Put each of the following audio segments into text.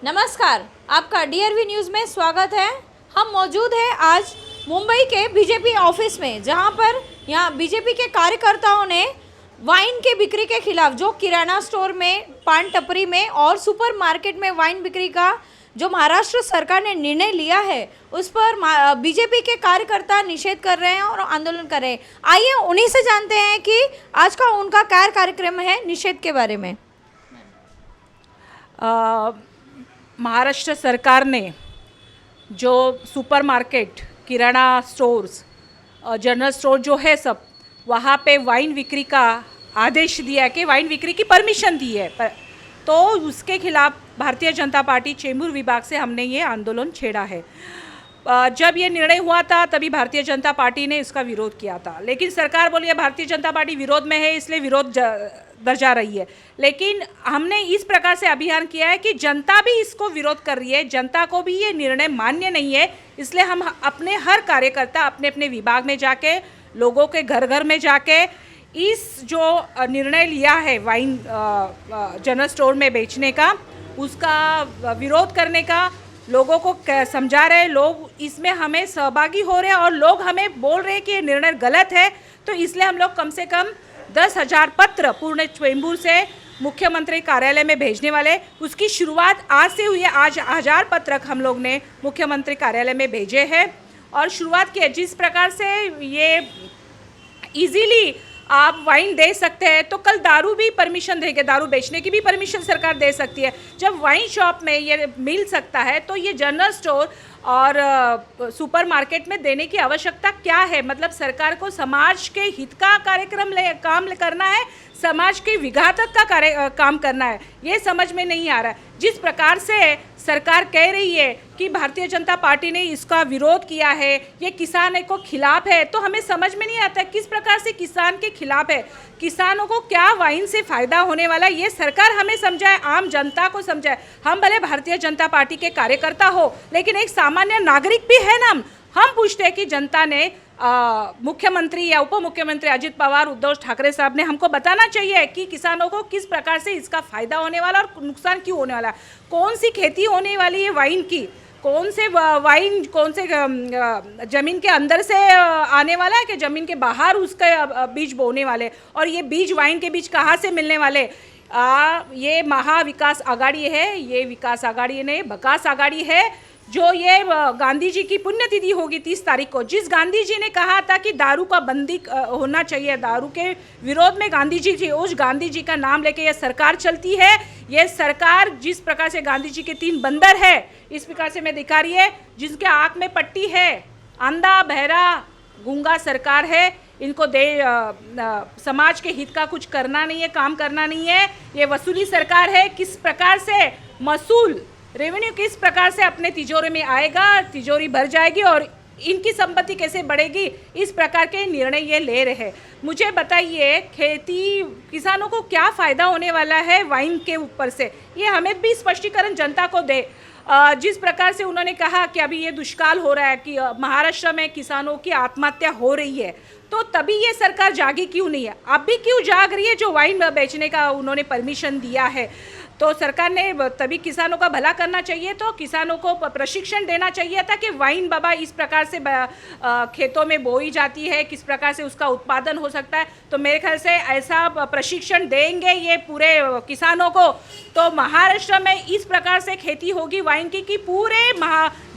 नमस्कार, आपका DRV news में स्वागत है। हम मौजूद हैं आज मुंबई के बीजेपी ऑफिस में, जहां पर यहाँ बीजेपी के कार्यकर्ताओं ने वाइन के बिक्री के खिलाफ, जो किराना स्टोर में, पान टपरी में और सुपरमार्केट में वाइन बिक्री का जो महाराष्ट्र सरकार ने निर्णय लिया है, उस पर बीजेपी के कार्यकर्ता निषेध कर रहे हैं और आंदोलन कर रहे हैं। आइए उन्हीं से जानते हैं कि आज का उनका क्या कार्यक्रम है निषेध के बारे में। महाराष्ट्र सरकार ने जो सुपरमार्केट, किराना स्टोर्स, जनरल स्टोर जो है सब, वहाँ पे वाइन बिक्री का आदेश दिया है कि वाइन बिक्री की परमिशन दी है, तो उसके खिलाफ भारतीय जनता पार्टी चेंबूर विभाग से हमने ये आंदोलन छेड़ा है। जब ये निर्णय हुआ था तभी भारतीय जनता पार्टी ने इसका विरोध किया था, लेकिन सरकार बोली है भारतीय जनता पार्टी विरोध में है, इसलिए विरोध दर्जा रही है। लेकिन हमने इस प्रकार से अभियान किया है कि जनता भी इसको विरोध कर रही है, जनता को भी ये निर्णय मान्य नहीं है, इसलिए हम अपने हर कार्यकर्ता अपने अपने विभाग में जाके, लोगों के घर घर में जाके इस जो निर्णय लिया है वाइन जनरल स्टोर में बेचने का, उसका विरोध करने का, लोगों को समझा रहे, लोग इसमें हमें सहभागी हो रहे हैं और लोग हमें बोल रहे हैं कि ये निर्णय गलत है। तो इसलिए हम लोग कम से कम 10,000 पत्र पूर्ण चेंबूर से मुख्यमंत्री कार्यालय में भेजने वाले। उसकी शुरुआत आज से हुई है। आज 1000 पत्रक हम लोग ने मुख्यमंत्री कार्यालय में भेजे हैं और शुरुआत की है। जिस प्रकार से ये इजीली आप वाइन दे सकते हैं, तो कल दारू भी परमिशन देंगे, दारू बेचने की भी परमिशन सरकार दे सकती है। जब वाइन शॉप में ये मिल सकता है, तो ये जनरल स्टोर और सुपरमार्केट में देने की आवश्यकता क्या है? मतलब सरकार को समाज के हित का काम करना है, समाज के विघातक का काम करना है, ये समझ में नहीं आ रहा है। जिस प्रकार से सरकार कह रही है कि भारतीय जनता पार्टी ने इसका विरोध किया है, ये किसान को खिलाफ है, तो हमें समझ में नहीं आता किस प्रकार से किसान के खिलाफ है। किसानों को क्या वाइन से फ़ायदा होने वाला है, ये सरकार हमें समझाए, आम जनता को समझाए। हम भले भारतीय जनता पार्टी के कार्यकर्ता हो, लेकिन एक सामान्य नागरिक भी है ना। हम पूछते हैं कि जनता ने मुख्यमंत्री या उप मुख्यमंत्री अजित पवार, उद्धव ठाकरे साहब ने हमको बताना चाहिए कि किसानों को किस प्रकार से इसका फ़ायदा होने वाला और नुकसान क्यों होने वाला, कौन सी खेती होने वाली है वाइन की, कौन से वाइन कौन से ज़मीन के अंदर से आने वाला है कि ज़मीन के बाहर उसका बीज बोने वाले, और ये बीज वाइन के बीज कहाँ से मिलने वाले। ये महाविकास आघाड़ी है, ये विकास आघाड़ी नहीं, बकास आघाड़ी है। जो ये गांधी जी की पुण्यतिथि होगी 30 तारीख को, जिस गांधी जी ने कहा था कि दारू का बंदी होना चाहिए, दारू के विरोध में गांधी जी थी, उस गांधी जी का नाम लेके ये सरकार चलती है। ये सरकार जिस प्रकार से गांधी जी के 3 बंदर है, इस प्रकार से मैं दिखा रही है, जिनके आँख में पट्टी है, अंधा बहरा गूंगा सरकार है। इनको समाज के हित का कुछ करना नहीं है, काम करना नहीं है। ये वसूली सरकार है। किस प्रकार से मसूल रेवेन्यू किस प्रकार से अपने तिजोरी में आएगा, तिजोरी भर जाएगी और इनकी संपत्ति कैसे बढ़ेगी, इस प्रकार के निर्णय ये ले रहे हैं। मुझे बताइए, खेती किसानों को क्या फ़ायदा होने वाला है वाइन के ऊपर से, ये हमें भी स्पष्टीकरण जनता को दे। जिस प्रकार से उन्होंने कहा कि अभी ये दुष्काल हो रहा है, कि महाराष्ट्र में किसानों की आत्महत्या हो रही है, तो तभी ये सरकार जागी क्यों नहीं है? अब भी क्यों जाग रही है? जो वाइन बेचने का उन्होंने परमिशन दिया है, तो सरकार ने तभी किसानों का भला करना चाहिए, तो किसानों को प्रशिक्षण देना चाहिए था कि वाइन बाबा इस प्रकार से खेतों में बोई जाती है, किस प्रकार से उसका उत्पादन हो सकता है। तो मेरे ख्याल से ऐसा प्रशिक्षण देंगे ये पूरे किसानों को, तो महाराष्ट्र में इस प्रकार से खेती होगी वाइन की कि पूरे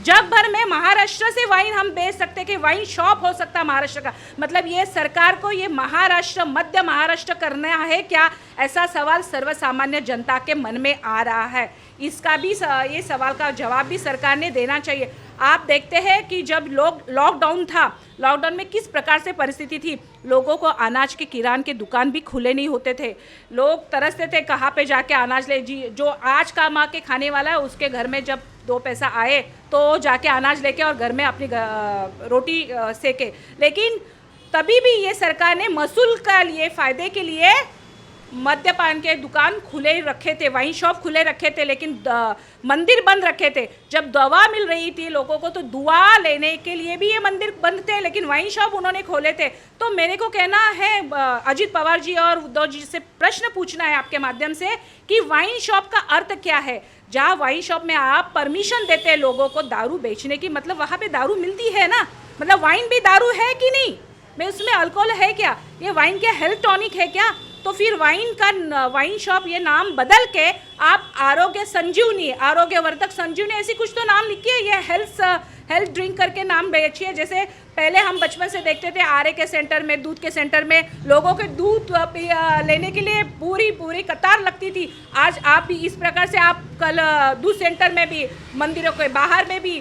जग भर में महाराष्ट्र से वाइन हम बेच सकते, कि वाइन शॉप हो सकता है महाराष्ट्र का। मतलब ये सरकार को ये महाराष्ट्र, मध्य महाराष्ट्र करना है क्या? ऐसा सवाल सर्वसामान्य जनता के मन में आ रहा है। इसका भी ये सवाल का जवाब भी सरकार ने देना चाहिए। आप देखते हैं कि जब लॉकडाउन था, लॉकडाउन में किस प्रकार से परिस्थिति थी, लोगों को अनाज के किरान के दुकान भी खुले नहीं होते थे, लोग तरसते थे कहाँ पे जाके अनाज ले। जी, जो आज कमा के खाने वाला है उसके घर में जब 2 पैसा आए तो जाके अनाज लेके और घर में अपनी रोटी सेके। लेकिन तभी भी ये सरकार ने मसूल का लिए, फ़ायदे के लिए मद्यपान के दुकान खुले रखे थे, वाइन शॉप खुले रखे थे, लेकिन मंदिर बंद रखे थे। जब दवा मिल रही थी लोगों को तो दुआ लेने के लिए भी ये मंदिर बंद थे, लेकिन वाइन शॉप उन्होंने खोले थे। तो मेरे को कहना है अजित पवार जी और उद्धव जी से प्रश्न पूछना है आपके माध्यम से कि वाइन शॉप का अर्थ क्या है। जहाँ वाइन शॉप में आप परमिशन देते हैं लोगों को दारू बेचने की, मतलब वहाँ पे दारू मिलती है ना, मतलब वाइन भी दारू है कि नहीं, मैं उसमें अल्कोहल है क्या, ये वाइन क्या हेल्थ टॉनिक है क्या? तो फिर वाइन शॉप ये नाम बदल के आप आरोग्य संजीवनी, आरोग्यवर्धक संजीवनी ऐसी कुछ तो नाम लिखिए, ये हेल्थ ड्रिंक करके नाम बेचिए। जैसे पहले हम बचपन से देखते थे आरे के सेंटर में, दूध के सेंटर में लोगों के दूध लेने के लिए पूरी कतार लगती थी। आज आप भी इस प्रकार से आप कल दूध सेंटर में भी, मंदिरों के बाहर में भी,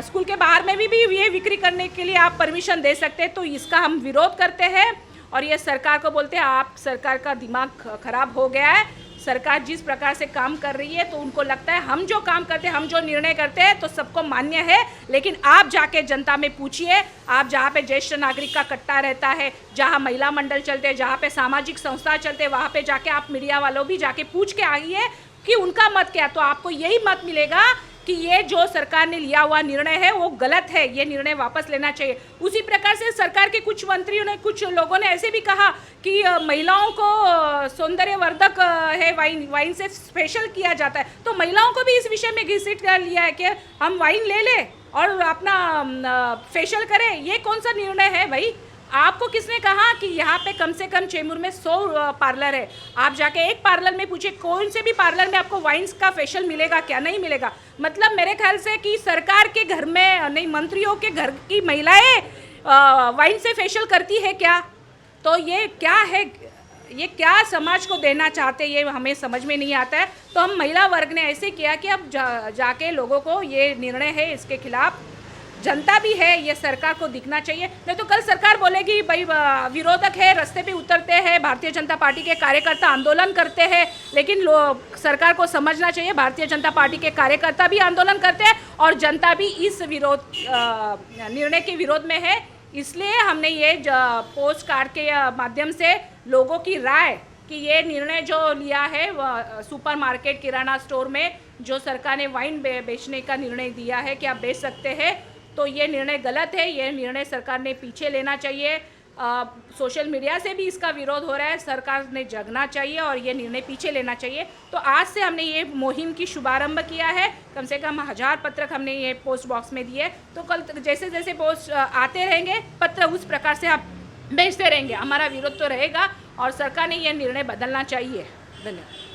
स्कूल के बाहर में भी ये बिक्री करने के लिए आप परमिशन दे सकते हैं। तो इसका हम विरोध करते हैं और ये सरकार को बोलते हैं आप सरकार का दिमाग खराब हो गया है। सरकार जिस प्रकार से काम कर रही है तो उनको लगता है हम जो काम करते हैं, हम जो निर्णय करते हैं तो सबको मान्य है, लेकिन आप जाके जनता में पूछिए, आप जहाँ पे ज्येष्ठ नागरिक का कट्टा रहता है, जहाँ महिला मंडल चलते हैं, जहाँ पे सामाजिक संस्था चलते हैं, वहाँ पे जाके आप मीडिया वालों भी जाके पूछ के आइए कि उनका मत क्या, तो आपको यही मत मिलेगा कि ये जो सरकार ने लिया हुआ निर्णय है वो गलत है, ये निर्णय वापस लेना चाहिए। उसी प्रकार से सरकार के कुछ मंत्रियों ने, कुछ लोगों ने ऐसे भी कहा कि महिलाओं को सौंदर्यवर्धक है वाइन से स्पेशल किया जाता है, तो महिलाओं को भी इस विषय में घिसिट कर लिया है कि हम वाइन ले लें और अपना फेशियल करें। ये कौन सा निर्णय है भाई? आपको किसने कहा कि यहाँ पे कम से कम चेंबूर में 100 पार्लर है? आप जाके एक पार्लर में पूछिए, कौन से भी पार्लर में आपको वाइन्स का फेशियल मिलेगा क्या? नहीं मिलेगा। मतलब मेरे ख्याल से कि सरकार के घर में नहीं, मंत्रियों के घर की महिलाएं वाइन से फेशियल करती है क्या? तो ये क्या है, ये क्या समाज को देना चाहते हैं, ये हमें समझ में नहीं आता है। तो हम महिला वर्ग ने ऐसे किया कि अब जाके लोगों को ये निर्णय है, इसके खिलाफ जनता भी है, ये सरकार को दिखना चाहिए। नहीं तो कल सरकार बोलेगी भाई विरोधक है, रास्ते पे उतरते हैं, भारतीय जनता पार्टी के कार्यकर्ता आंदोलन करते हैं, लेकिन सरकार को समझना चाहिए भारतीय जनता पार्टी के कार्यकर्ता भी आंदोलन करते हैं और जनता भी इस निर्णय के विरोध में है। इसलिए हमने ये पोस्ट कार्ड के माध्यम से लोगों की राय कि ये निर्णय जो लिया है सुपर मार्केट किराना स्टोर में जो सरकार ने वाइन बेचने का निर्णय दिया है कि आप बेच सकते हैं, तो ये निर्णय गलत है। ये निर्णय सरकार ने पीछे लेना चाहिए। सोशल मीडिया से भी इसका विरोध हो रहा है, सरकार ने जगना चाहिए और ये निर्णय पीछे लेना चाहिए। तो आज से हमने ये मुहिम की शुभारंभ किया है, कम से कम 1000 पत्रक हमने ये पोस्ट बॉक्स में दिए। तो कल जैसे जैसे पोस्ट आते रहेंगे पत्र, उस प्रकार से आप भेजते रहेंगे। हमारा विरोध तो रहेगा और सरकार ने ये निर्णय बदलना चाहिए। धन्यवाद।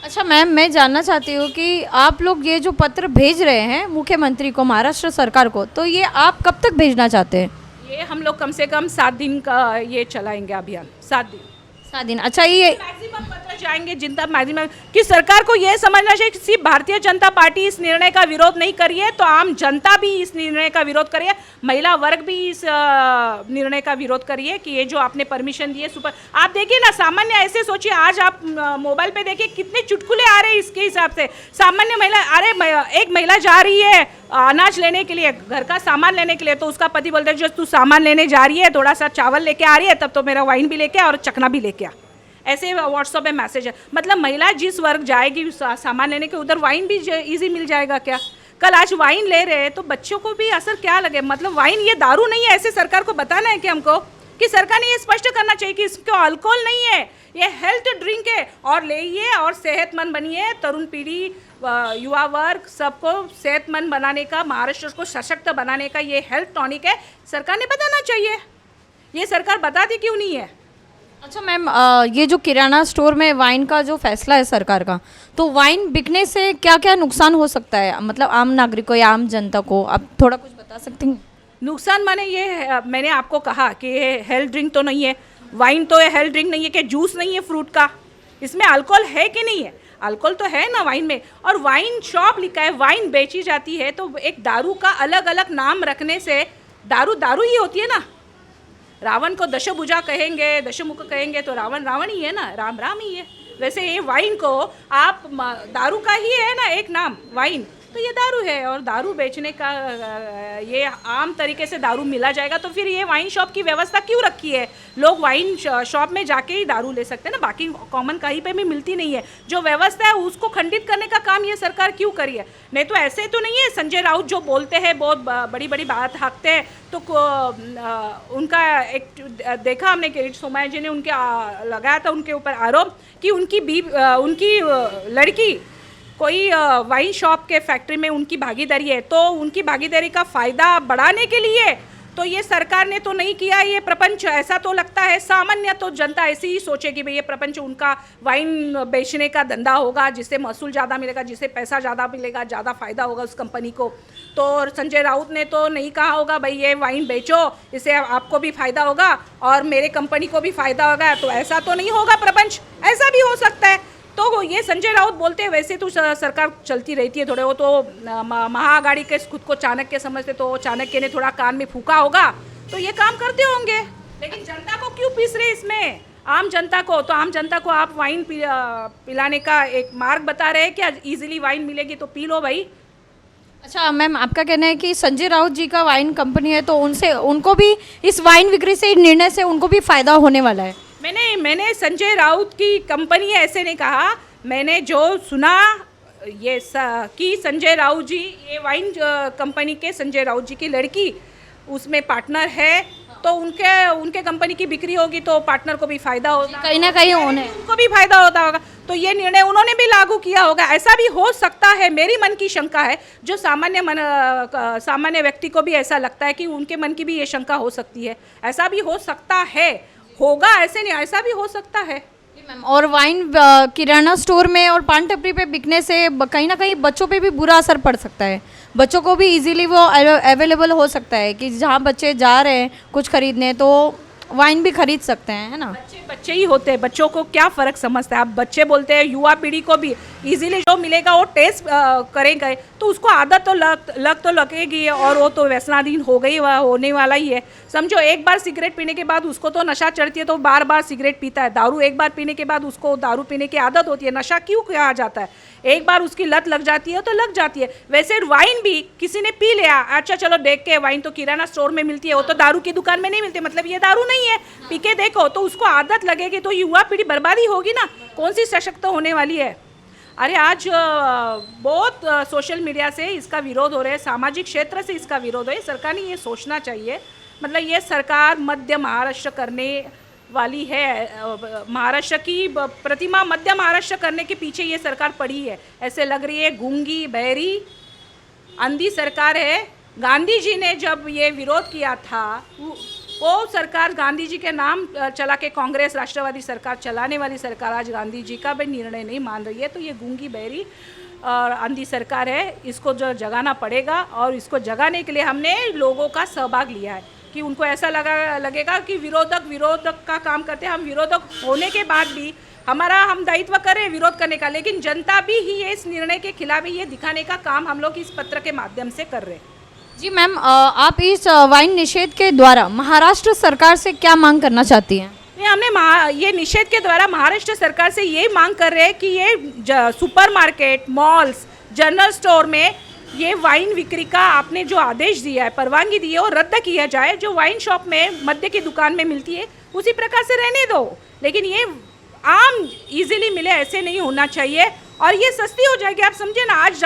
अच्छा मैम, मैं जानना चाहती हूँ कि आप लोग ये जो पत्र भेज रहे हैं मुख्यमंत्री को, महाराष्ट्र सरकार को, तो ये आप कब तक भेजना चाहते हैं? ये हम लोग कम से कम 7 दिन का ये चलाएंगे अभियान। 7 दिन। अच्छा, ये मैक्सिमम पत्र जाएंगे जितना मैक्सिमम कि सरकार को ये समझना चाहिए कि सिर्फ भारतीय जनता पार्टी इस निर्णय का विरोध नहीं करी है, तो आम जनता भी इस निर्णय का विरोध करिए, महिला वर्ग भी इस निर्णय का विरोध करिए कि ये जो आपने परमिशन दी है सुपर। आप देखिए ना, सामान्य ऐसे सोचिए, आज आप मोबाइल पे देखिए कितने चुटकुले आ रहे हैं इसके हिसाब से। सामान्य महिला, अरे एक महिला जा रही है अनाज लेने के लिए, घर का सामान लेने के लिए, तो उसका पति बोलता है जो तू सामान लेने जा रही है, थोड़ा सा चावल लेके आ रही है, तब तो मेरा वाइन भी लेके और चखना भी लेके आ। ऐसे व्हाट्सएप पे मैसेज है। मतलब महिला जिस वर्ग जाएगी सामान लेने के, उधर वाइन भी इजी मिल जाएगा क्या? कल आज वाइन ले रहे हैं तो बच्चों को भी असर क्या लगे? मतलब वाइन ये दारू नहीं है, ऐसे सरकार को बताना है कि हमको, कि सरकार ने ये स्पष्ट करना चाहिए कि इसको अल्कोहल नहीं है, ये हेल्थ ड्रिंक है, और लेइए और सेहतमंद बनिए। तरुण पीढ़ी, युवा वर्ग, सबको सेहतमंद बनाने का, महाराष्ट्र को सशक्त बनाने का ये हेल्थ टॉनिक है, सरकार ने बताना चाहिए। ये सरकार बताती क्यों नहीं है? अच्छा मैम, ये जो किराना स्टोर में वाइन का जो फैसला है सरकार का, तो वाइन बिकने से क्या क्या नुकसान हो सकता है, मतलब आम नागरिकों या आम जनता को, आप थोड़ा कुछ बता सकते हैं? नुकसान माने ये, मैंने आपको कहा कि ये हेल्थ ड्रिंक तो नहीं है, वाइन तो हेल्थ ड्रिंक नहीं है, कि जूस नहीं है फ्रूट का, इसमें अल्कोहल है कि नहीं है? अल्कोहल तो है ना वाइन में। और वाइन शॉप लिखा है, वाइन बेची जाती है, तो एक दारू का अलग अलग नाम रखने से दारू दारू ही होती है ना। रावण को दशभुजा कहेंगे, दशमुख कहेंगे, तो रावण रावण ही है ना, राम राम ही है। वैसे ये वाइन को आप दारू का ही है ना एक नाम वाइन, तो ये दारू है और दारू बेचने का ये आम तरीके से दारू मिला जाएगा, तो फिर ये वाइन शॉप की व्यवस्था क्यों रखी है? लोग वाइन शॉप में जाके ही दारू ले सकते हैं ना, बाकी कॉमन कहीं पे भी मिलती नहीं है। जो व्यवस्था है उसको खंडित करने का काम ये सरकार क्यों करी है? नहीं तो ऐसे तो नहीं है संजय राउत जो बोलते हैं बहुत बड़ी बड़ी बात हाँकते हैं, तो उनका एक देखा हमने किरीट सोमैया जी ने उनके लगाया था उनके ऊपर आरोप कि उनकी लड़की कोई वाइन शॉप के फैक्ट्री में उनकी भागीदारी है, तो उनकी भागीदारी का फ़ायदा बढ़ाने के लिए तो ये सरकार ने तो नहीं किया ये प्रपंच। ऐसा तो लगता है सामान्य तो जनता ऐसी ही सोचेगी भाई ये प्रपंच उनका वाइन बेचने का धंधा होगा, जिससे महसूल ज़्यादा मिलेगा, जिससे पैसा ज़्यादा मिलेगा, ज़्यादा फ़ायदा होगा उस कंपनी को। तो संजय राउत ने तो नहीं कहा होगा भाई ये वाइन बेचो, इससे आपको भी फ़ायदा होगा और मेरे कंपनी को भी फ़ायदा होगा, तो ऐसा तो नहीं होगा प्रपंच। ऐसा भी हो सकता है। तो ये संजय राउत बोलते हैं वैसे तो सरकार चलती रहती है थोड़े, वो तो महाआघाड़ी के खुद को चाणक्य समझते, तो चाणक्य ने थोड़ा कान में फूका होगा तो ये काम करते होंगे। लेकिन जनता को क्यों पीस रहे इसमें? आम जनता को, तो आम जनता को आप वाइन पिलाने का एक मार्ग बता रहे हैं क्या? इजीली वाइन मिलेगी तो पी लो भाई। अच्छा मैम, आपका कहना है कि संजय राउत जी का वाइन कंपनी है तो उनको भी इस वाइन बिक्री से निर्णय से उनको भी फ़ायदा होने वाला है? मैंने संजय राउत की कंपनी है ऐसे नहीं कहा। मैंने जो सुना ये कि संजय राउत जी ये वाइन कंपनी के संजय राउत जी की लड़की उसमें पार्टनर है, तो उनके कंपनी की बिक्री होगी तो पार्टनर को भी फायदा होगा, कहीं ना कहीं उनको भी फायदा होता होगा, तो ये निर्णय उन्होंने भी लागू किया होगा। ऐसा भी हो सकता है, मेरी मन की शंका है, जो सामान्य व्यक्ति को भी ऐसा लगता है कि उनके मन की भी ये शंका हो सकती है। ऐसा भी हो सकता है, होगा ऐसे नहीं, ऐसा भी हो सकता है। और वाइन किराना स्टोर में और पान टपरी पे बिकने से कहीं ना कहीं बच्चों पे भी बुरा असर पड़ सकता है। बच्चों को भी इजीली वो अवेलेबल हो सकता है कि जहाँ बच्चे जा रहे हैं कुछ खरीदने तो वाइन भी खरीद सकते हैं, है ना? बच्चे ही होते हैं, बच्चों को क्या फ़र्क समझता है? आप बच्चे बोलते हैं, युवा पीढ़ी को भी इजीली जो मिलेगा वो टेस्ट करेंगे तो उसको आदत तो लग तो लगेगी और वो तो व्यसनाधीन हो गई होने वाला ही है। समझो एक बार सिगरेट पीने के बाद उसको तो नशा चढ़ती है तो बार बार सिगरेट पीता है। दारू एक बार पीने के बाद उसको दारू पीने की आदत होती है। नशा क्यों कहा जाता है? एक बार उसकी लत लग जाती है तो लग जाती है। वैसे वाइन भी किसी ने पी लिया, अच्छा चलो देख के वाइन तो किराना स्टोर में मिलती है, वो तो दारू की दुकान में नहीं मिलती, मतलब ये दारू नहीं है, पी के देखो तो उसको आदत लगेगी तो युवा पीढ़ी बर्बादी होगी ना, कौन सी सशक्त होने वाली है? अरे आज बहुत सोशल मीडिया से इसका विरोध हो रहा है, सामाजिक क्षेत्र से इसका विरोध है। सरकार ने ये सोचना चाहिए, मतलब ये सरकार मध्य महाराष्ट्र करने वाली है, महाराष्ट्र की प्रतिमा मध्य महाराष्ट्र करने के पीछे ये सरकार पड़ी है, ऐसे लग रही है। गूंगी बहरी अंधी सरकार है। गांधी जी ने जब ये विरोध किया था वो सरकार गांधी जी के नाम चला के कांग्रेस राष्ट्रवादी सरकार चलाने वाली सरकार आज गांधी जी का भी निर्णय नहीं मान रही है, तो ये गूंगी बहरी और अंधी सरकार है, इसको जो जगाना पड़ेगा। और इसको जगाने के लिए हमने लोगों का सहभाग लिया है कि उनको ऐसा लगेगा कि विरोधक का काम करते हैं, हम विरोधक होने के बाद भी हम दायित्व करें विरोध करने का, लेकिन जनता भी ही इस निर्णय के खिलाफ है, ये दिखाने का काम हम लोग इस पत्र के माध्यम से कर रहे हैं। जी मैम, आप इस वाइन निषेध के द्वारा महाराष्ट्र सरकार से क्या मांग करना चाहती हैं? हमने ये निषेध के द्वारा महाराष्ट्र सरकार से ये मांग कर रहे हैं कि ये सुपरमार्केट, मॉल्स, जनरल स्टोर में ये वाइन बिक्री का आपने जो आदेश दिया है, परवानगी दी है, वो रद्द किया जाए। जो वाइन शॉप में मद्य की दुकान में मिलती है उसी प्रकार से रहने दो, लेकिन ये आम इजीली मिले ऐसे नहीं होना चाहिए और ये सस्ती हो जाएगी। आप समझे ना, आज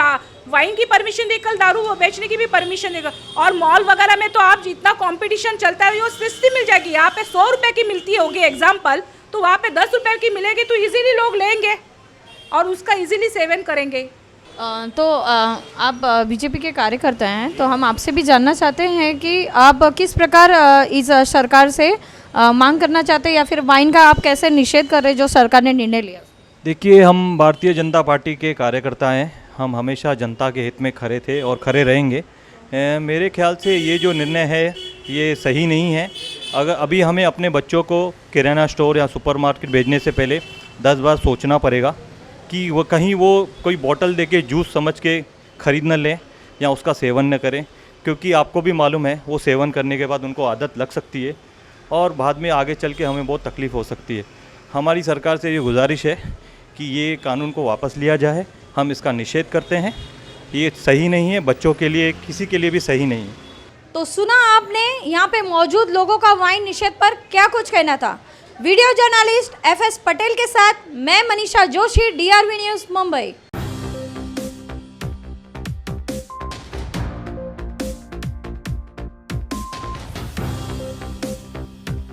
वाइन की परमिशन दी, कल दारू बेचने की भी परमिशन देगा। और मॉल वगैरह में तो आप जितना कंपटीशन चलता है वो सस्ती मिल जाएगी। यहाँ पे 100 रुपये की मिलती होगी एग्जाम्पल, तो वहाँ पे 10 रुपये की मिलेगी तो इजीली लोग लेंगे और उसका इजीली सेवन करेंगे। तो आप बीजेपी के कार्यकर्ता हैं, तो हम आपसे भी जानना चाहते हैं कि आप किस प्रकार इस सरकार से मांग करना चाहते हैं या फिर वाइन का आप कैसे निषेध कर रहे हैं जो सरकार ने निर्णय लिया? देखिए, हम भारतीय जनता पार्टी के कार्यकर्ता हैं, हम हमेशा जनता के हित में खड़े थे और खड़े रहेंगे। मेरे ख्याल से ये जो निर्णय है ये सही नहीं है। अगर अभी हमें अपने बच्चों को किराना स्टोर या सुपरमार्केट भेजने से पहले 10 बार सोचना पड़ेगा कि वो कहीं वो कोई बोतल देके जूस समझ के ख़रीद न लें या उसका सेवन न करें, क्योंकि आपको भी मालूम है वो सेवन करने के बाद उनको आदत लग सकती है और बाद में आगे चल के हमें बहुत तकलीफ़ हो सकती है। हमारी सरकार से ये गुजारिश है कि ये कानून को वापस लिया जाए। हम इसका निषेध करते हैं ये सही नहीं है, बच्चों के लिए किसी के लिए भी सही नहीं है। तो सुना आपने यहाँ पे मौजूद लोगों का वाइन निषेध पर क्या कुछ कहना था। वीडियो जर्नलिस्ट FS पटेल के साथ मैं मनीषा जोशी, DRV न्यूज़ मुंबई।